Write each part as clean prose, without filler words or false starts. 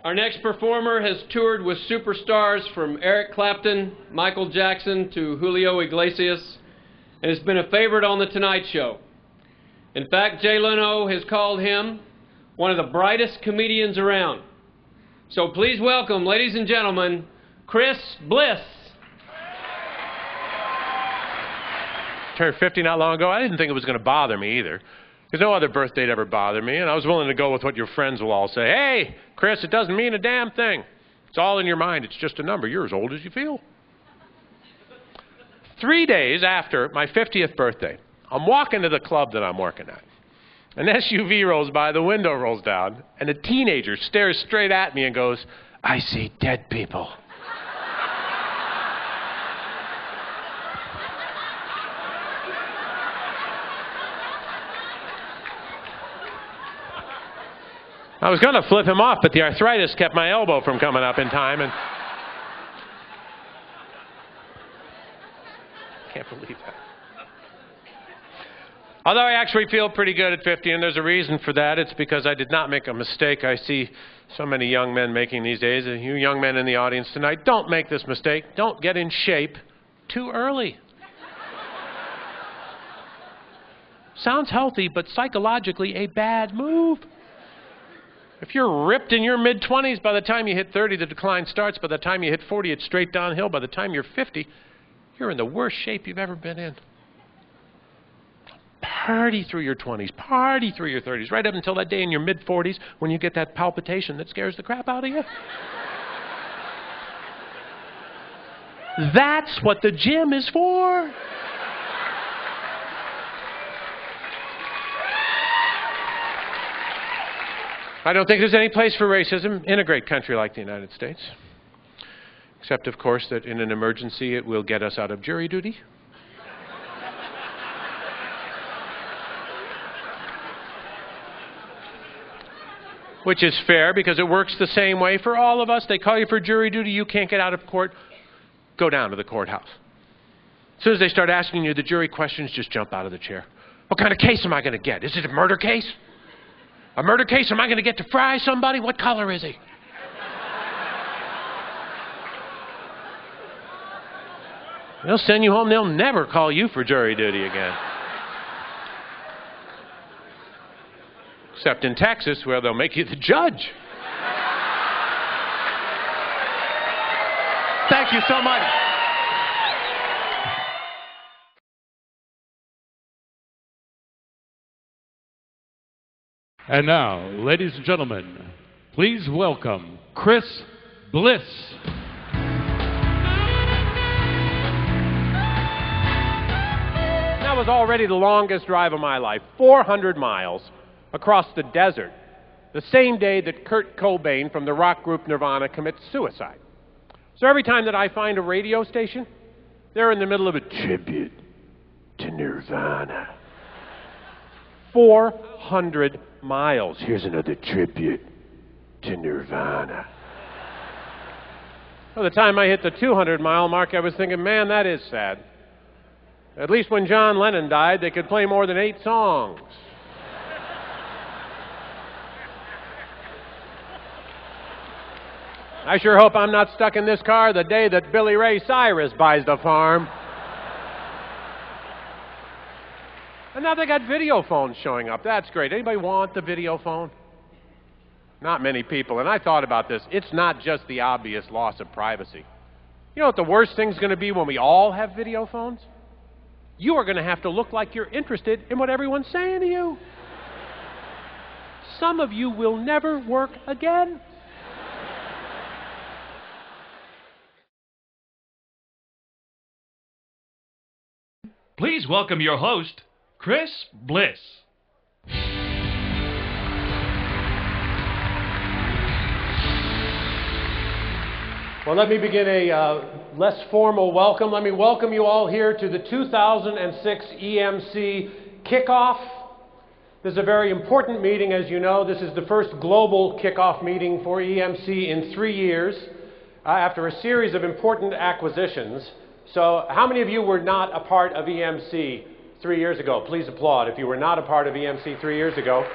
Our next performer has toured with superstars from Eric Clapton, Michael Jackson to Julio Iglesias, and has been a favorite on The Tonight Show. In fact, Jay Leno has called him one of the brightest comedians around. So please welcome, ladies and gentlemen, Chris Bliss. Turned 50 not long ago. I didn't think it was going to bother me either, because no other birthday'd ever bother me, and I was willing to go with what your friends will all say. Hey, Chris, it doesn't mean a damn thing. It's all in your mind. It's just a number. You're as old as you feel. 3 days after my 50th birthday, I'm walking to the club that I'm working at. An SUV rolls by, the window rolls down, and a teenager stares straight at me and goes, "I see dead people." I was going to flip him off, but the arthritis kept my elbow from coming up in time, and can't believe that. Although I actually feel pretty good at 50, and there's a reason for that. It's because I did not make a mistake I see so many young men making these days. And you young men in the audience tonight, don't make this mistake. Don't get in shape too early. Sounds healthy, but psychologically a bad move. If you're ripped in your mid-20s, by the time you hit 30, the decline starts. By the time you hit 40, it's straight downhill. By the time you're 50, you're in the worst shape you've ever been in. Party through your 20s, party through your 30s, right up until that day in your mid-40s when you get that palpitation that scares the crap out of you. That's what the gym is for. I don't think there's any place for racism in a great country like the United States. Except, of course, that in an emergency it will get us out of jury duty. Which is fair because it works the same way for all of us. They call you for jury duty, you can't get out of court, go down to the courthouse. As soon as they start asking you the jury questions, just jump out of the chair. What kind of case am I going to get? Is it a murder case? A murder case? Am I going to get to fry somebody? What color is he? They'll send you home. They'll never call you for jury duty again. Except in Texas, where they'll make you the judge. Thank you so much. And now, ladies and gentlemen, please welcome Chris Bliss. That was already the longest drive of my life, 400 miles across the desert, the same day that Kurt Cobain from the rock group Nirvana commits suicide. So every time that I find a radio station, they're in the middle of a tribute to Nirvana. 400 miles. Here's another tribute to Nirvana. By the time I hit the 200-mile mark, I was thinking, man, that is sad. At least when John Lennon died, they could play more than 8 songs. I sure hope I'm not stuck in this car the day that Billy Ray Cyrus buys the farm. And now they got video phones showing up. That's great. Anybody want the video phone? Not many people. And I thought about this. It's not just the obvious loss of privacy. You know what the worst thing's going to be when we all have video phones? You are going to have to look like you're interested in what everyone's saying to you. Some of you will never work again. Please welcome your host, Chris Bliss. Well, let me begin a less formal welcome. Let me welcome you all here to the 2006 EMC kickoff. This is a very important meeting, as you know. This is the first global kickoff meeting for EMC in 3 years after a series of important acquisitions. So how many of you were not a part of EMC 3 years ago? Please applaud if you were not a part of EMC 3 years ago.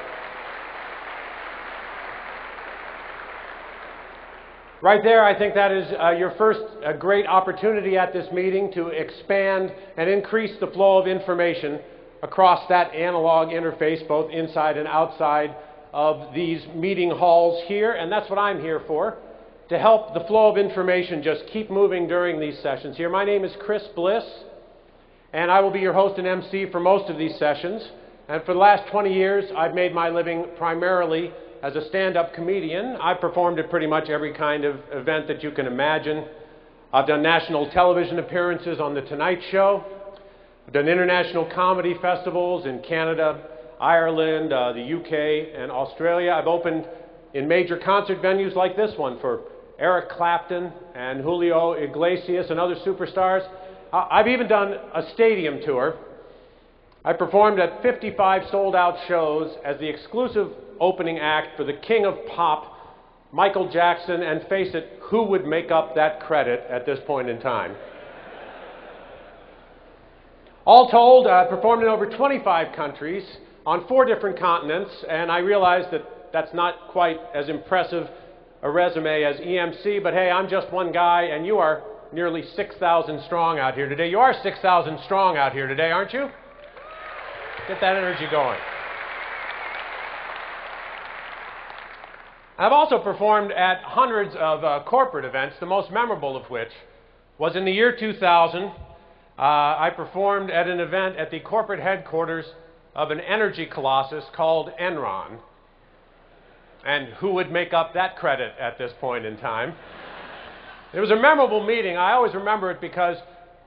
Right there, I think that is your first great opportunity at this meeting to expand and increase the flow of information across that analog interface, both inside and outside of these meeting halls here. And that's what I'm here for, to help the flow of information just keep moving during these sessions here. My name is Chris Bliss, and I will be your host and MC for most of these sessions. And for the last 20 years, I've made my living primarily as a stand-up comedian. I've performed at pretty much every kind of event that you can imagine. I've done national television appearances on The Tonight Show. I've done international comedy festivals in Canada, Ireland, the UK, and Australia. I've opened in major concert venues like this one for Eric Clapton and Julio Iglesias and other superstars. I've even done a stadium tour. I performed at 55 sold-out shows as the exclusive opening act for the king of pop, Michael Jackson, and face it, who would make up that credit at this point in time? All told, I performed in over 25 countries on 4 different continents, and I realized that that's not quite as impressive a resume as EMC, but hey, I'm just one guy, and you are nearly 6,000 strong out here today. You are 6,000 strong out here today, aren't you? Get that energy going. I've also performed at hundreds of corporate events, the most memorable of which was in the year 2000. I performed at an event at the corporate headquarters of an energy colossus called Enron. And who would make up that credit at this point in time? It was a memorable meeting. I always remember it because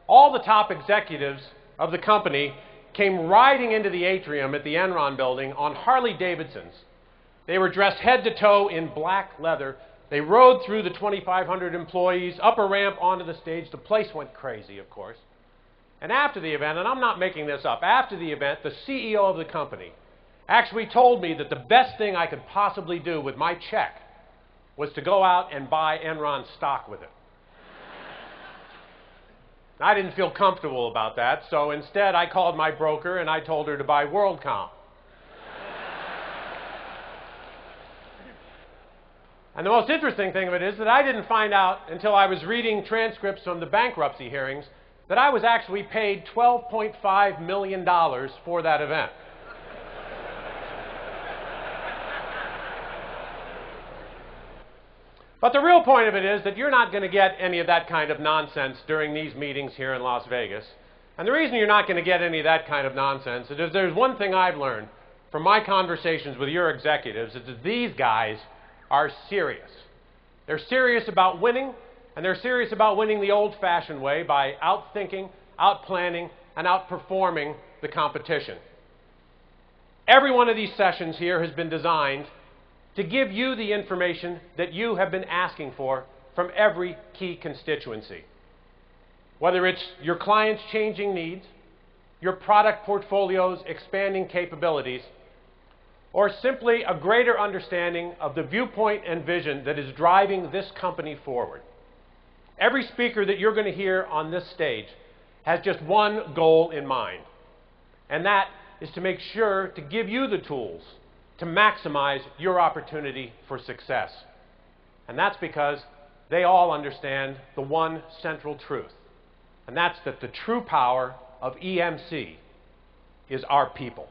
all the top executives of the company came riding into the atrium at the Enron building on Harley Davidsons. They were dressed head to toe in black leather. They rode through the 2,500 employees, up a ramp onto the stage. The place went crazy, of course. And after the event, and I'm not making this up, after the event, the CEO of the company actually told me that the best thing I could possibly do with my check was to go out and buy Enron stock with it. I didn't feel comfortable about that, so instead I called my broker and I told her to buy WorldCom. And the most interesting thing of it is that I didn't find out until I was reading transcripts from the bankruptcy hearings that I was actually paid $12.5 million for that event. But the real point of it is that you're not going to get any of that kind of nonsense during these meetings here in Las Vegas. And the reason you're not going to get any of that kind of nonsense is there's one thing I've learned from my conversations with your executives is that these guys are serious. They're serious about winning, and they're serious about winning the old-fashioned way by outthinking, outplanning, and outperforming the competition. Every one of these sessions here has been designed to give you the information that you have been asking for from every key constituency. Whether it's your clients' changing needs, your product portfolio's expanding capabilities, or simply a greater understanding of the viewpoint and vision that is driving this company forward. Every speaker that you're going to hear on this stage has just one goal in mind, and that is to make sure to give you the tools to maximize your opportunity for success. And that's because they all understand the one central truth, and that's that the true power of EMC is our people.